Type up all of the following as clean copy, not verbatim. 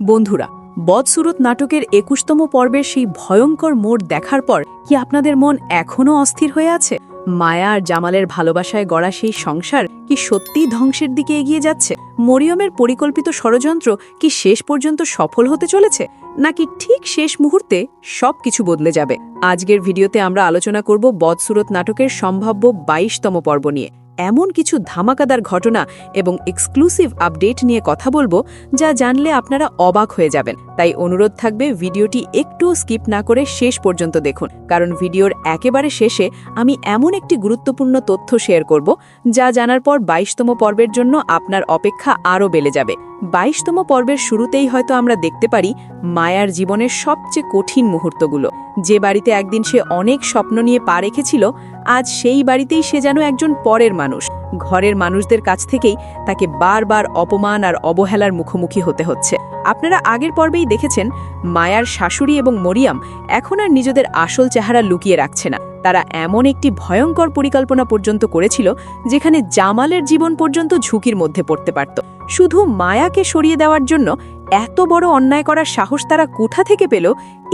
বন্ধুরা, বদসুরত নাটকের ২১তম পর্বের সেই ভয়ঙ্কর মোড় দেখার পর কি আপনাদের মন এখনও অস্থির হয়ে আছে? মায়া আর জামালের ভালোবাসায় গড়া সেই সংসার কি সত্যিই ধ্বংসের দিকে এগিয়ে যাচ্ছে? মরিয়মের পরিকল্পিত ষড়যন্ত্র কি শেষ পর্যন্ত সফল হতে চলেছে, নাকি ঠিক শেষ মুহূর্তে সবকিছু বদলে যাবে? আজকের ভিডিওতে আমরা আলোচনা করব বদসুরত নাটকের সম্ভাব্য ২২তম পর্ব নিয়ে। এমন কিছু ধামাকাদার ঘটনা এবং এক্সক্লুসিভ আপডেট নিয়ে কথা বলবো যা জানলে আপনারা অবাক হয়ে যাবেন। তাই অনুরোধ থাকবে ভিডিওটি একটু স্কিপ না করে শেষ পর্যন্ত দেখুন, কারণ ভিডিওর একেবারে শেষে আমি এমন একটি গুরুত্বপূর্ণ তথ্য শেয়ার করব যা জানার পর ২২তম পর্বের জন্য আপনার অপেক্ষা আরও বেড়ে যাবে। ২২তম পর্বের শুরুতেই হয়তো আমরা দেখতে পারি মায়ার জীবনের সবচেয়ে কঠিন মুহূর্তগুলো। যে বাড়িতে একদিন সে অনেক স্বপ্ন নিয়ে পা রেখেছিল, আজ সেই বাড়িতেই সে যেন একজন পরের মানুষ। ঘরের মানুষদের কাছ থেকেই তাকে বারবার অপমান আর অবহেলার মুখোমুখি হতে হচ্ছে। আপনারা আগের পর্বেই দেখেছেন মায়ার শাশুড়ি এবং মরিয়াম এখন আর নিজেদের আসল চেহারা লুকিয়ে রাখছে না। তারা এমন একটি ভয়ঙ্কর পরিকল্পনা পর্যন্ত করেছিল যেখানে জামালের জীবন পর্যন্ত ঝুঁকির মধ্যে পড়তে পারত। শুধু মায়াকে সরিয়ে দেওয়ার জন্য এত বড় অন্যায় করার সাহস তারা কোথা থেকে পেল,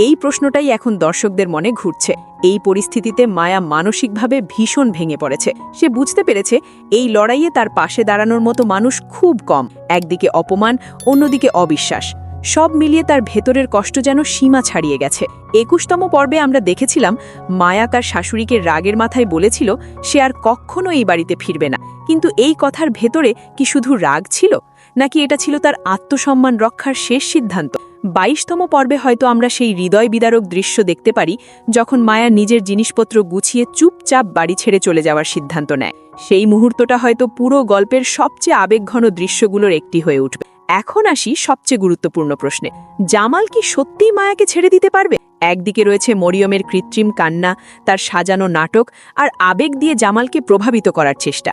এই প্রশ্নটাই এখন দর্শকদের মনে ঘুরছে। এই পরিস্থিতিতে মায়া মানসিকভাবে ভীষণ ভেঙে পড়েছে। সে বুঝতে পেরেছে এই লড়াইয়ে তার পাশে দাঁড়ানোর মতো মানুষ খুব কম। একদিকে অপমান, অন্যদিকে অবিশ্বাস, সব মিলিয়ে তার ভেতরের কষ্ট যেন সীমা ছাড়িয়ে গেছে। ২১তম পর্বে আমরা দেখেছিলাম মায়া তার শাশুড়িকে রাগের মাথায় বলেছিল সে আর কখনো এই বাড়িতে ফিরবে না। কিন্তু এই কথার ভেতরে কি শুধু রাগ ছিল, নাকি এটা ছিল তার আত্মসম্মান রক্ষার শেষ সিদ্ধান্ত? ২২তম পর্বে হয়তো আমরা সেই হৃদয় বিদারক দৃশ্য দেখতে পারি যখন মায়া নিজের জিনিসপত্র গুছিয়ে চুপচাপ বাড়ি ছেড়ে চলে যাওয়ার সিদ্ধান্ত নেয়। সেই মুহূর্তটা হয়তো পুরো গল্পের সবচেয়ে আবেগঘন দৃশ্যগুলোর একটি হয়ে উঠবে। এখন আসি সবচেয়ে গুরুত্বপূর্ণ প্রশ্নে, জামাল কি সত্যিই মায়াকে ছেড়ে দিতে পারবে? একদিকে রয়েছে মরিয়মের কৃত্রিম কান্না, তার সাজানো নাটক আর আবেগ দিয়ে জামালকে প্রভাবিত করার চেষ্টা।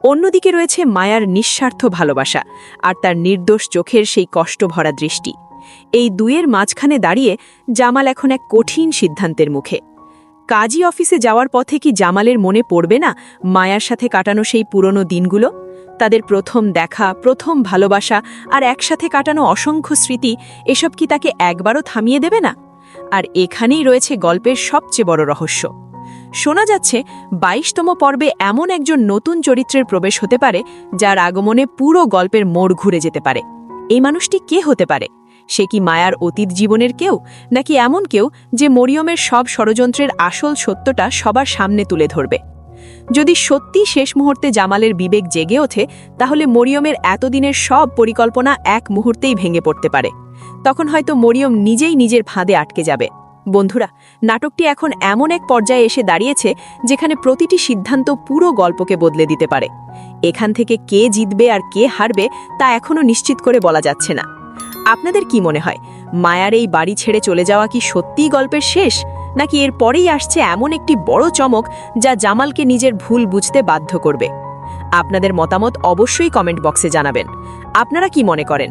অন্যদিকে রয়েছে মায়ার নিঃস্বার্থ ভালোবাসা আর তার নির্দোষ চোখের সেই কষ্ট ভরা দৃষ্টি। এই দুয়ের মাঝখানে দাঁড়িয়ে জামাল এখন এক কঠিন সিদ্ধান্তের মুখে। কাজী অফিসে যাওয়ার পথে কি জামালের মনে পড়বে না মায়ার সাথে কাটানো সেই পুরনো দিনগুলো? তাদের প্রথম দেখা, প্রথম ভালোবাসা আর একসাথে কাটানো অসংখ্য স্মৃতি, এসব কি তাকে একবারও থামিয়ে দেবে না? আর এখানেই রয়েছে গল্পের সবচেয়ে বড় রহস্য। শোনা যাচ্ছে ২২তম পর্বে এমন একজন নতুন চরিত্রের প্রবেশ হতে পারে যার আগমনে পুরো গল্পের মোড় ঘুরে যেতে পারে। এই মানুষটি কে হতে পারে? সে কি মায়ার অতীত জীবনের কেউ, নাকি এমন কেউ যে মরিয়মের সব ষড়যন্ত্রের আসল সত্যটা সবার সামনে তুলে ধরবে? যদি সত্যি শেষ মুহূর্তে জামালের বিবেক জেগে ওঠে, তাহলে মরিয়মের এতদিনের সব পরিকল্পনা এক মুহূর্তেই ভেঙে পড়তে পারে। তখন হয়তো মরিয়ম নিজেই নিজের ফাঁদে আটকে যাবে। বন্ধুরা, নাটকটি এখন এমন এক পর্যায়ে এসে দাঁড়িয়েছে যেখানে প্রতিটি সিদ্ধান্ত পুরো গল্পকে বদলে দিতে পারে। এখান থেকে কে জিতবে আর কে হারবে তা এখনও নিশ্চিত করে বলা যাচ্ছে না। আপনাদের কি মনে হয়, মায়ার এই বাড়ি ছেড়ে চলে যাওয়া কি সত্যিই গল্পের শেষ, নাকি এর পরেই আসছে এমন একটি বড় চমক যা জামালকে নিজের ভুল বুঝতে বাধ্য করবে? আপনাদের মতামত অবশ্যই কমেন্ট বক্সে জানাবেন। আপনারা কি মনে করেন,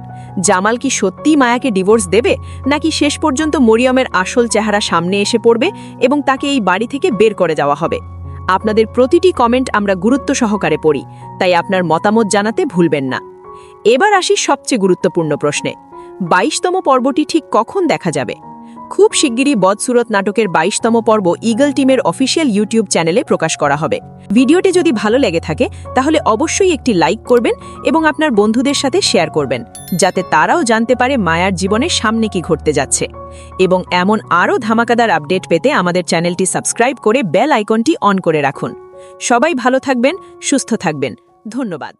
জামাল কি সত্যিই মায়াকে ডিভোর্স দেবে, নাকি শেষ পর্যন্ত মরিয়মের আসল চেহারা সামনে এসে পড়বে এবং তাকে এই বাড়ি থেকে বের করে যাওয়া হবে? আপনাদের প্রতিটি কমেন্ট আমরা গুরুত্ব সহকারে পড়ি, তাই আপনার মতামত জানাতে ভুলবেন না। এবার আসি সবচেয়ে গুরুত্বপূর্ণ প্রশ্নে, ২২তম পর্বটি ঠিক কখন দেখা যাবে? খুব শিগগিরই বদসুরত নাটকের ২২তম পর্ব ইগল টিমের অফিসিয়াল ইউটিউব চ্যানেলে প্রকাশ করা হবে। ভিডিওটি যদি ভালো লেগে থাকে তাহলে অবশ্যই একটি লাইক করবেন এবং আপনার বন্ধুদের সাথে শেয়ার করবেন, যাতে তারাও জানতে পারে মায়ার জীবনের সামনে কি ঘটতে যাচ্ছে। এবং এমন আরও ধামাকাদার আপডেট পেতে আমাদের চ্যানেলটি সাবস্ক্রাইব করে বেল আইকনটি অন করে রাখুন। সবাই ভালো থাকবেন, সুস্থ থাকবেন। ধন্যবাদ।